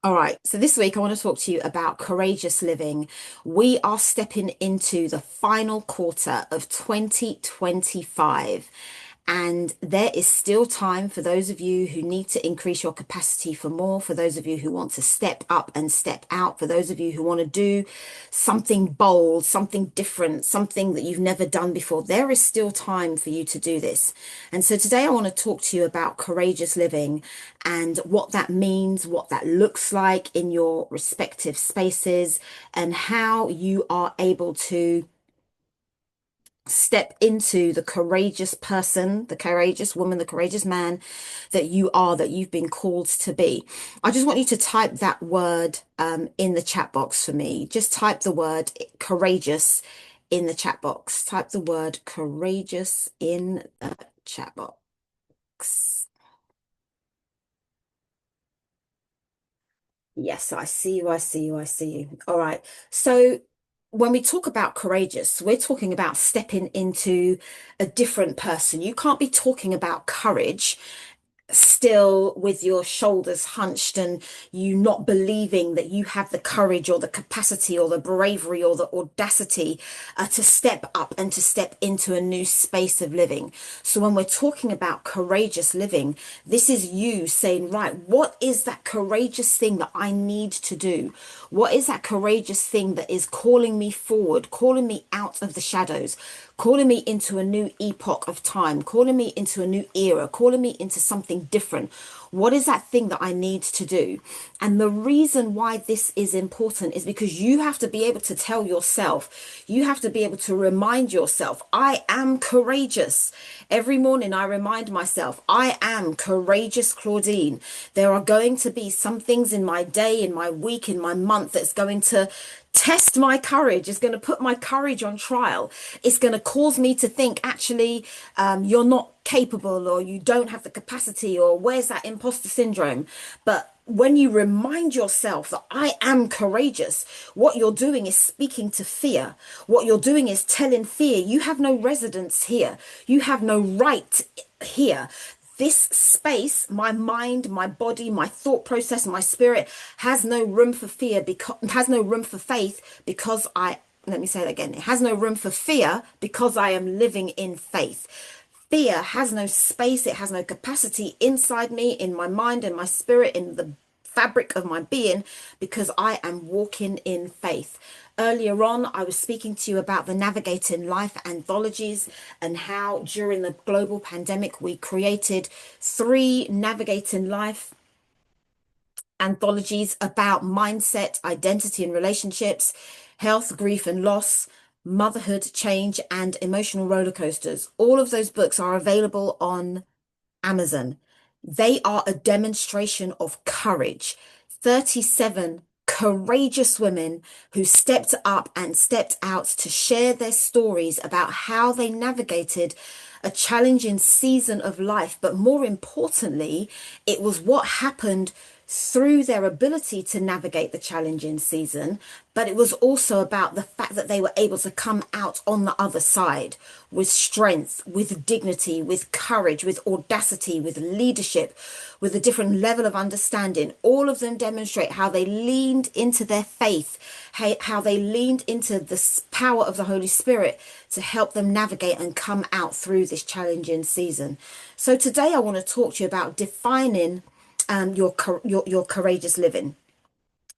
All right, so this week I want to talk to you about courageous living. We are stepping into the final quarter of 2025, and there is still time for those of you who need to increase your capacity for more, for those of you who want to step up and step out, for those of you who want to do something bold, something different, something that you've never done before. There is still time for you to do this. And so today I want to talk to you about courageous living and what that means, what that looks like in your respective spaces, and how you are able to step into the courageous person, the courageous woman, the courageous man that you are, that you've been called to be. I just want you to type that word in the chat box for me. Just type the word courageous in the chat box. Type the word courageous in the chat box. Yes, I see you. I see you. I see you. All right. So when we talk about courageous, we're talking about stepping into a different person. You can't be talking about courage still with your shoulders hunched and you not believing that you have the courage or the capacity or the bravery or the audacity to step up and to step into a new space of living. So when we're talking about courageous living, this is you saying, right, what is that courageous thing that I need to do? What is that courageous thing that is calling me forward, calling me out of the shadows, calling me into a new epoch of time, calling me into a new era, calling me into something different? What is that thing that I need to do? And the reason why this is important is because you have to be able to tell yourself, you have to be able to remind yourself, I am courageous. Every morning I remind myself, I am courageous, Claudine. There are going to be some things in my day, in my week, in my month that's going to test my courage. It's going to put my courage on trial. It's going to cause me to think, actually, you're not capable, or you don't have the capacity, or where's that imposter syndrome? But when you remind yourself that I am courageous, what you're doing is speaking to fear. What you're doing is telling fear, you have no residence here. You have no right here. This space, my mind, my body, my thought process, my spirit has no room for fear, because has no room for faith, because let me say that again. It has no room for fear because I am living in faith. Fear has no space, it has no capacity inside me, in my mind, in my spirit, in the fabric of my being, because I am walking in faith. Earlier on, I was speaking to you about the Navigating Life anthologies and how during the global pandemic we created three Navigating Life anthologies about mindset, identity and relationships, health, grief and loss, motherhood, change, and emotional roller coasters. All of those books are available on Amazon. They are a demonstration of courage. 37 courageous women who stepped up and stepped out to share their stories about how they navigated a challenging season of life. But more importantly, it was what happened through their ability to navigate the challenging season, but it was also about the fact that they were able to come out on the other side with strength, with dignity, with courage, with audacity, with leadership, with a different level of understanding. All of them demonstrate how they leaned into their faith, how they leaned into the power of the Holy Spirit to help them navigate and come out through this challenging season. So today I want to talk to you about defining your courageous living.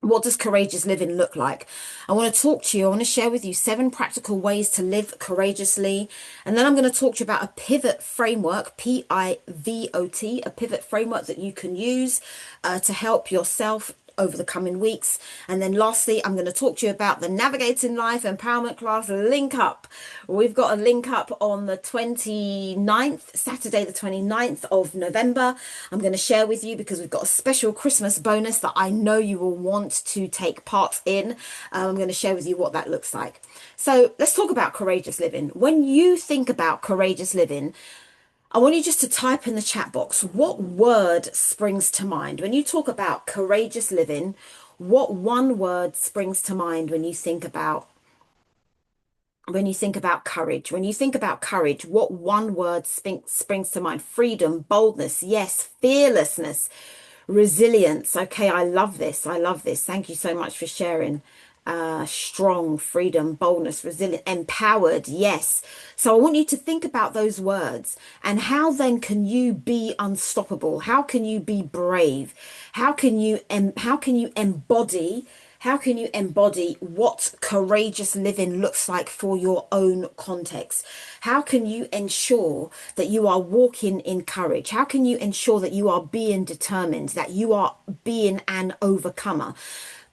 What does courageous living look like? I want to talk to you. I want to share with you 7 practical ways to live courageously. And then I'm going to talk to you about a pivot framework, PIVOT, a pivot framework that you can use to help yourself over the coming weeks. And then lastly, I'm going to talk to you about the Navigating Life Empowerment Class link up. We've got a link up on the 29th, Saturday, the 29th of November. I'm going to share with you because we've got a special Christmas bonus that I know you will want to take part in. I'm going to share with you what that looks like. So let's talk about courageous living. When you think about courageous living, I want you just to type in the chat box, what word springs to mind? When you talk about courageous living, what one word springs to mind when you think about courage? When you think about courage, what one word springs to mind? Freedom, boldness, yes, fearlessness, Resilience. Okay, I love this. I love this. Thank you so much for sharing. Strong, freedom, boldness, resilient, empowered. Yes. So I want you to think about those words and how then can you be unstoppable? How can you be brave? How can you embody? How can you embody what courageous living looks like for your own context? How can you ensure that you are walking in courage? How can you ensure that you are being determined, that you are being an overcomer?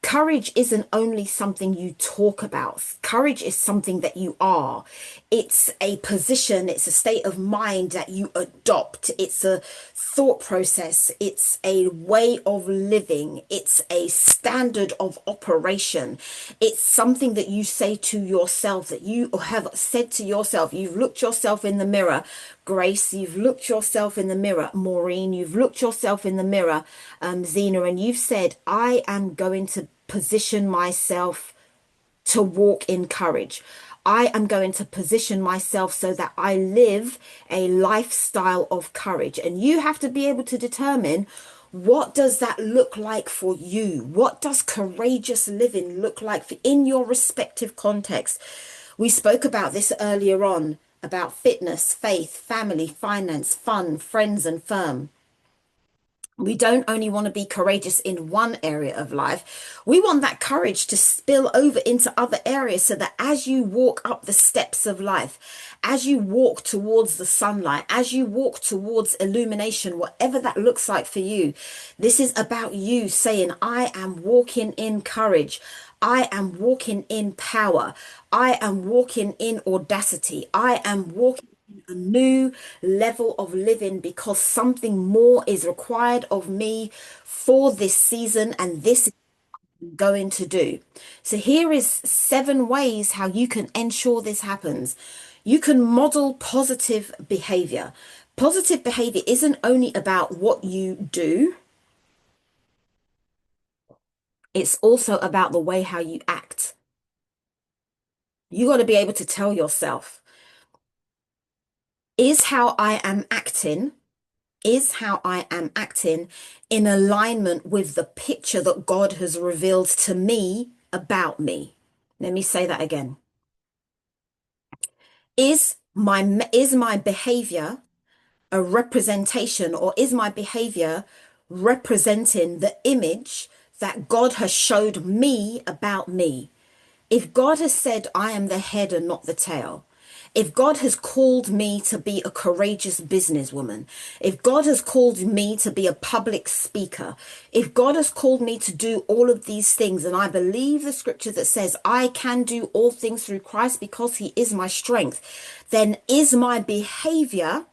Courage isn't only something you talk about. Courage is something that you are. It's a position, it's a state of mind that you adopt. It's a thought process. It's a way of living. It's a standard of operation. It's something that you say to yourself, that you have said to yourself. You've looked yourself in the mirror, Grace. You've looked yourself in the mirror, Maureen. You've looked yourself in the mirror, Zena, and you've said, I am going to position myself to walk in courage. I am going to position myself so that I live a lifestyle of courage. And you have to be able to determine, what does that look like for you? What does courageous living look like in your respective context? We spoke about this earlier on about fitness, faith, family, finance, fun, friends, and firm. We don't only want to be courageous in one area of life. We want that courage to spill over into other areas so that as you walk up the steps of life, as you walk towards the sunlight, as you walk towards illumination, whatever that looks like for you, this is about you saying, I am walking in courage. I am walking in power. I am walking in audacity. I am walking a new level of living because something more is required of me for this season, and this is what I'm going to do. So here is 7 ways how you can ensure this happens. You can model positive behavior. Positive behavior isn't only about what you do, it's also about the way how you act. You got to be able to tell yourself, is how I am acting is how I am acting in alignment with the picture that God has revealed to me about me? Let me say that again. Is my behavior a representation, or is my behavior representing the image that God has showed me about me? If God has said I am the head and not the tail, if God has called me to be a courageous businesswoman, if God has called me to be a public speaker, if God has called me to do all of these things, and I believe the scripture that says I can do all things through Christ because he is my strength, then is my behavior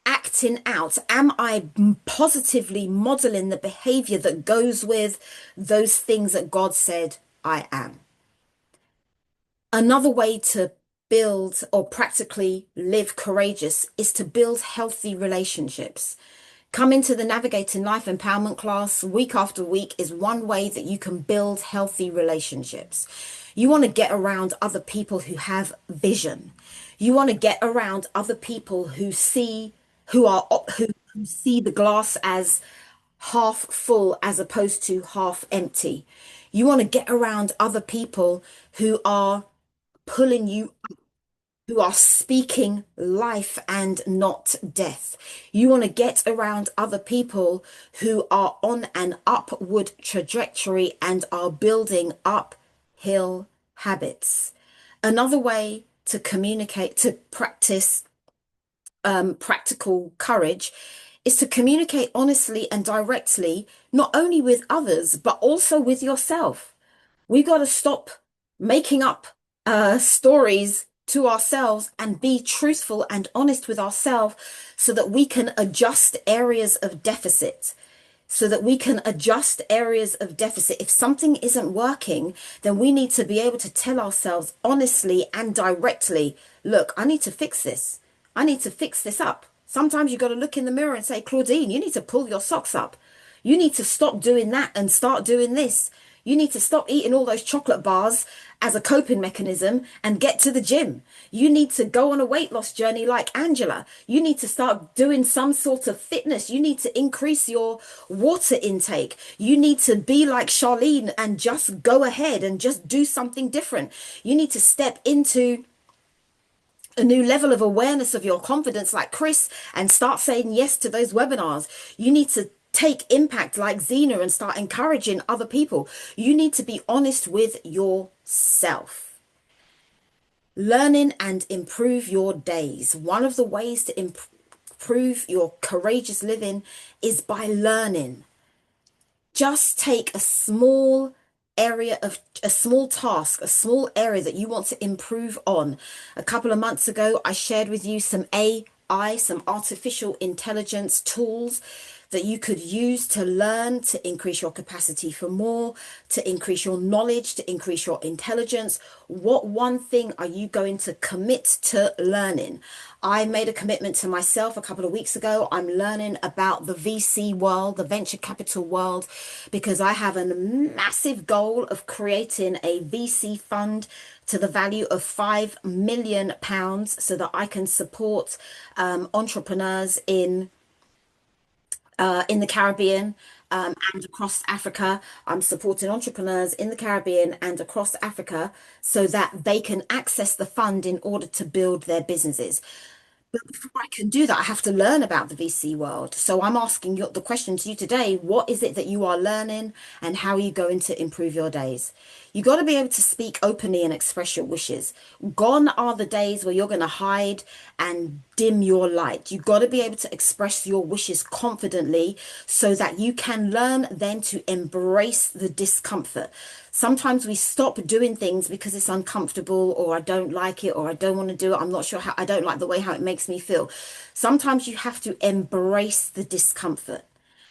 acting out? Am I positively modeling the behavior that goes with those things that God said I am? Another way to build or practically live courageous is to build healthy relationships. Coming to the Navigating Life Empowerment class week after week is one way that you can build healthy relationships. You want to get around other people who have vision. You want to get around other people who who see the glass as half full as opposed to half empty. You want to get around other people who are pulling you, who are speaking life and not death. You want to get around other people who are on an upward trajectory and are building uphill habits. Another way to communicate, to practice practical courage, is to communicate honestly and directly, not only with others, but also with yourself. We got to stop making up stories to ourselves and be truthful and honest with ourselves so that we can adjust areas of deficit. So that we can adjust areas of deficit. If something isn't working, then we need to be able to tell ourselves honestly and directly, look, I need to fix this. I need to fix this up. Sometimes you got to look in the mirror and say, Claudine, you need to pull your socks up. You need to stop doing that and start doing this. You need to stop eating all those chocolate bars as a coping mechanism and get to the gym. You need to go on a weight loss journey like Angela. You need to start doing some sort of fitness. You need to increase your water intake. You need to be like Charlene and just go ahead and just do something different. You need to step into a new level of awareness of your confidence like Chris and start saying yes to those webinars. You need to take impact like Zena and start encouraging other people. You need to be honest with yourself. Learning and improve your days. One of the ways to improve your courageous living is by learning. Just take a small task, a small area that you want to improve on. A couple of months ago, I shared with you some AI, some artificial intelligence tools that you could use to learn, to increase your capacity for more, to increase your knowledge, to increase your intelligence. What one thing are you going to commit to learning? I made a commitment to myself a couple of weeks ago. I'm learning about the VC world, the venture capital world, because I have a massive goal of creating a VC fund to the value of £5 million so that I can support entrepreneurs in the Caribbean and across Africa. I'm supporting entrepreneurs in the Caribbean and across Africa so that they can access the fund in order to build their businesses. But before I can do that, I have to learn about the VC world. So I'm asking you the question to you today, what is it that you are learning and how are you going to improve your days? You got to be able to speak openly and express your wishes. Gone are the days where you're going to hide and dim your light. You got to be able to express your wishes confidently so that you can learn then to embrace the discomfort. Sometimes we stop doing things because it's uncomfortable or I don't like it or I don't want to do it. I'm not sure how, I don't like the way how it makes me feel. Sometimes you have to embrace the discomfort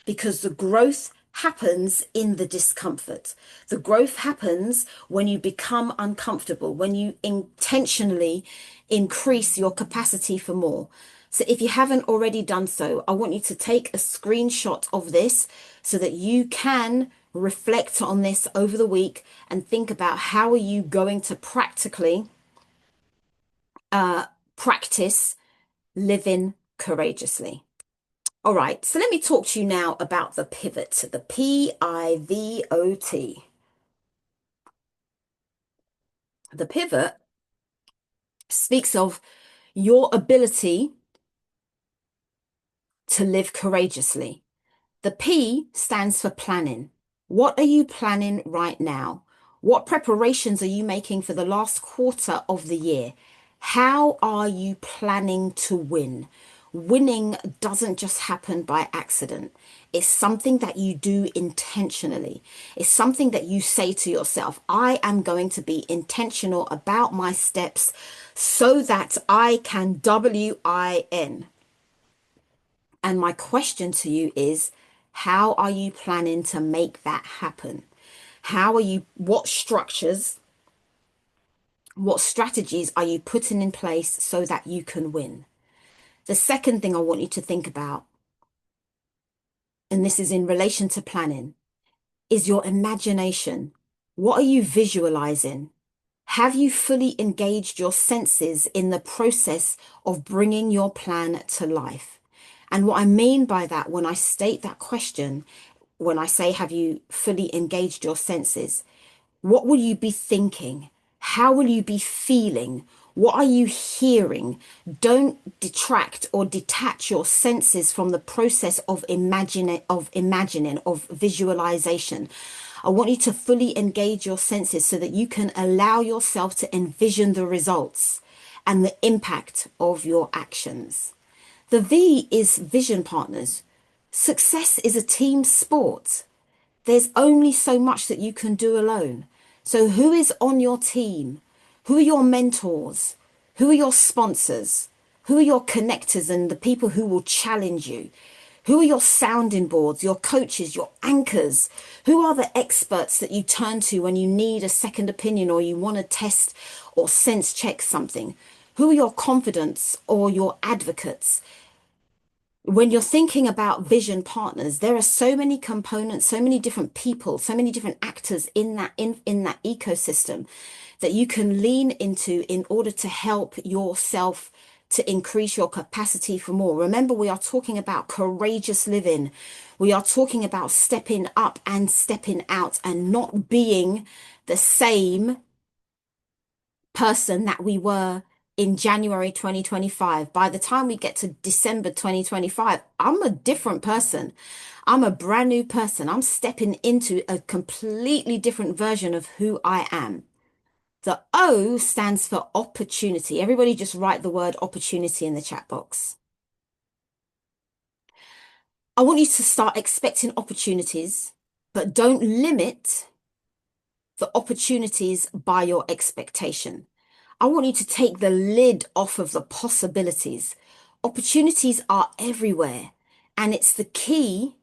because the growth happens in the discomfort. The growth happens when you become uncomfortable, when you intentionally increase your capacity for more. So if you haven't already done so, I want you to take a screenshot of this so that you can reflect on this over the week and think about how are you going to practically practice living courageously. All right, so let me talk to you now about the pivot, the pivot. The pivot speaks of your ability to live courageously. The P stands for planning. What are you planning right now? What preparations are you making for the last quarter of the year? How are you planning to win? Winning doesn't just happen by accident. It's something that you do intentionally. It's something that you say to yourself, I am going to be intentional about my steps so that I can win. And my question to you is, how are you planning to make that happen? What structures, what strategies are you putting in place so that you can win? The second thing I want you to think about, and this is in relation to planning, is your imagination. What are you visualizing? Have you fully engaged your senses in the process of bringing your plan to life? And what I mean by that, when I state that question, when I say, have you fully engaged your senses? What will you be thinking? How will you be feeling? What are you hearing? Don't detract or detach your senses from the process of imagining, of visualization. I want you to fully engage your senses so that you can allow yourself to envision the results and the impact of your actions. The V is vision partners. Success is a team sport. There's only so much that you can do alone. So who is on your team? Who are your mentors? Who are your sponsors? Who are your connectors and the people who will challenge you? Who are your sounding boards, your coaches, your anchors? Who are the experts that you turn to when you need a second opinion or you want to test or sense check something? Who are your confidants or your advocates? When you're thinking about vision partners, there are so many components, so many different people, so many different actors in that ecosystem that you can lean into in order to help yourself to increase your capacity for more. Remember, we are talking about courageous living. We are talking about stepping up and stepping out and not being the same person that we were in January 2025. By the time we get to December 2025, I'm a different person. I'm a brand new person. I'm stepping into a completely different version of who I am. The O stands for opportunity. Everybody just write the word opportunity in the chat box. I want you to start expecting opportunities, but don't limit the opportunities by your expectation. I want you to take the lid off of the possibilities. Opportunities are everywhere, and it's the key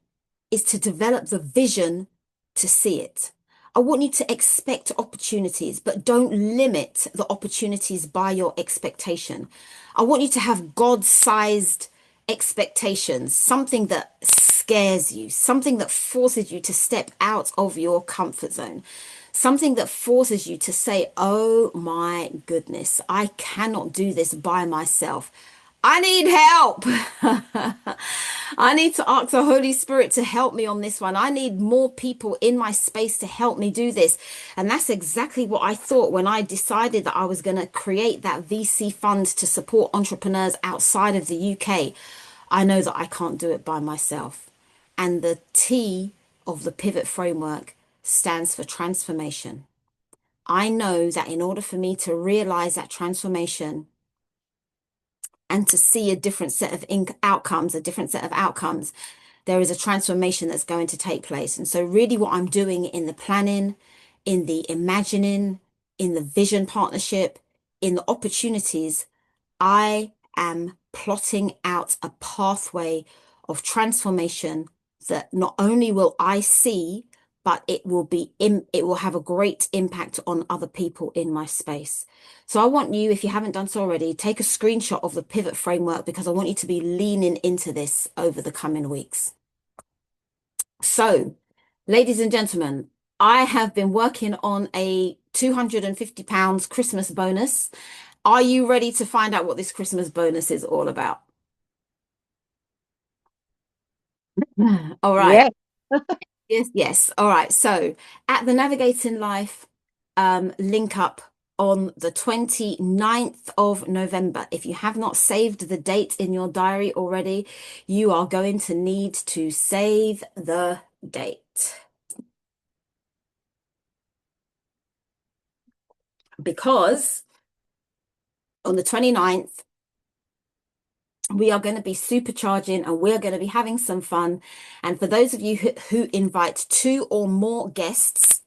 is to develop the vision to see it. I want you to expect opportunities, but don't limit the opportunities by your expectation. I want you to have God-sized expectations, something that scares you, something that forces you to step out of your comfort zone, something that forces you to say, oh my goodness, I cannot do this by myself. I need help. I need to ask the Holy Spirit to help me on this one. I need more people in my space to help me do this. And that's exactly what I thought when I decided that I was going to create that VC fund to support entrepreneurs outside of the UK. I know that I can't do it by myself. And the T of the pivot framework stands for transformation. I know that in order for me to realize that transformation, and to see a different set of outcomes, a different set of outcomes, there is a transformation that's going to take place. And so really what I'm doing in the planning, in the imagining, in the vision partnership, in the opportunities, I am plotting out a pathway of transformation that not only will I see, but it will have a great impact on other people in my space. So I want you, if you haven't done so already, take a screenshot of the pivot framework because I want you to be leaning into this over the coming weeks. So, ladies and gentlemen, I have been working on a £250 Christmas bonus. Are you ready to find out what this Christmas bonus is all about? All right. Yeah. Yes, yes. All right. So at the Navigating Life link up on the 29th of November, if you have not saved the date in your diary already, you are going to need to save the date because on the 29th, we are going to be supercharging and we're going to be having some fun. And for those of you who invite two or more guests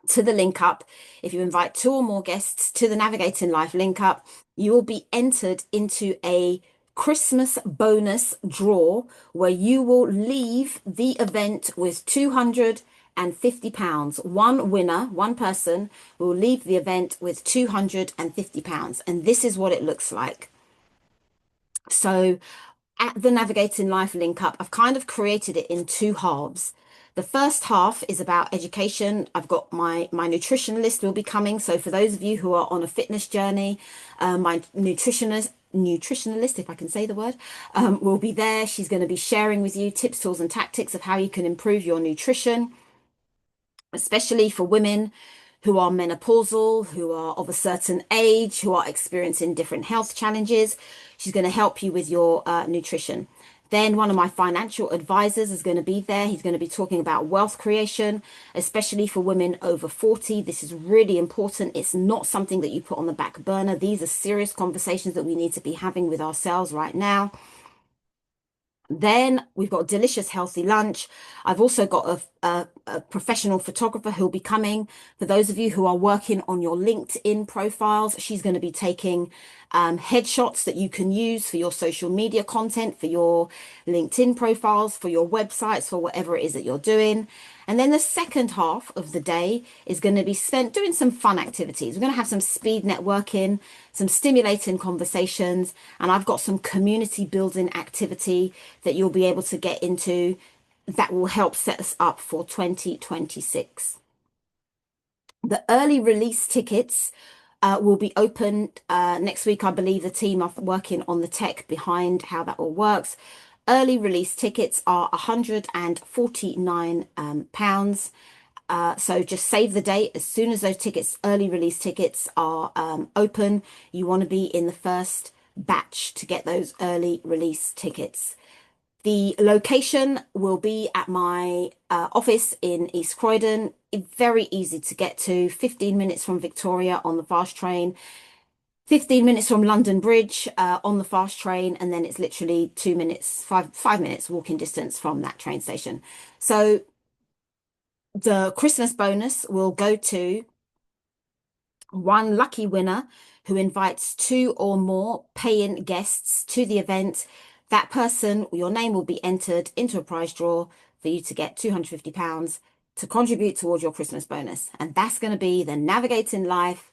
to the link up, if you invite two or more guests to the Navigating Life link up, you will be entered into a Christmas bonus draw where you will leave the event with £250. One winner, one person will leave the event with £250. And this is what it looks like. So at the Navigating Life link up, I've kind of created it in two halves. The first half is about education. I've got my nutrition list will be coming. So for those of you who are on a fitness journey, my nutritionalist, if I can say the word, will be there. She's going to be sharing with you tips, tools, and tactics of how you can improve your nutrition, especially for women who are menopausal, who are of a certain age, who are experiencing different health challenges. She's going to help you with your nutrition. Then one of my financial advisors is going to be there. He's going to be talking about wealth creation, especially for women over 40. This is really important. It's not something that you put on the back burner. These are serious conversations that we need to be having with ourselves right now. Then we've got a delicious, healthy lunch. I've also got a professional photographer who'll be coming. For those of you who are working on your LinkedIn profiles, she's going to be taking headshots that you can use for your social media content, for your LinkedIn profiles, for your websites, for whatever it is that you're doing. And then the second half of the day is going to be spent doing some fun activities. We're going to have some speed networking, some stimulating conversations, and I've got some community building activity that you'll be able to get into that will help set us up for 2026. The early release tickets will be opened next week. I believe the team are working on the tech behind how that all works. Early release tickets are £149. So just save the date. As soon as those tickets, early release tickets are open, you want to be in the first batch to get those early release tickets. The location will be at my office in East Croydon. Very easy to get to, 15 minutes from Victoria on the fast train, 15 minutes from London Bridge on the fast train, and then it's literally 2 minutes, five minutes walking distance from that train station. So the Christmas bonus will go to one lucky winner who invites two or more paying guests to the event. That person, your name will be entered into a prize draw for you to get £250 to contribute towards your Christmas bonus. And that's going to be the Navigating Life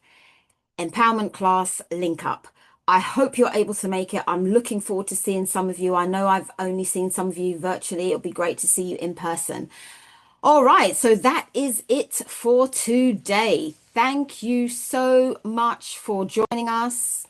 Empowerment Class Link Up. I hope you're able to make it. I'm looking forward to seeing some of you. I know I've only seen some of you virtually. It'll be great to see you in person. All right, so that is it for today. Thank you so much for joining us.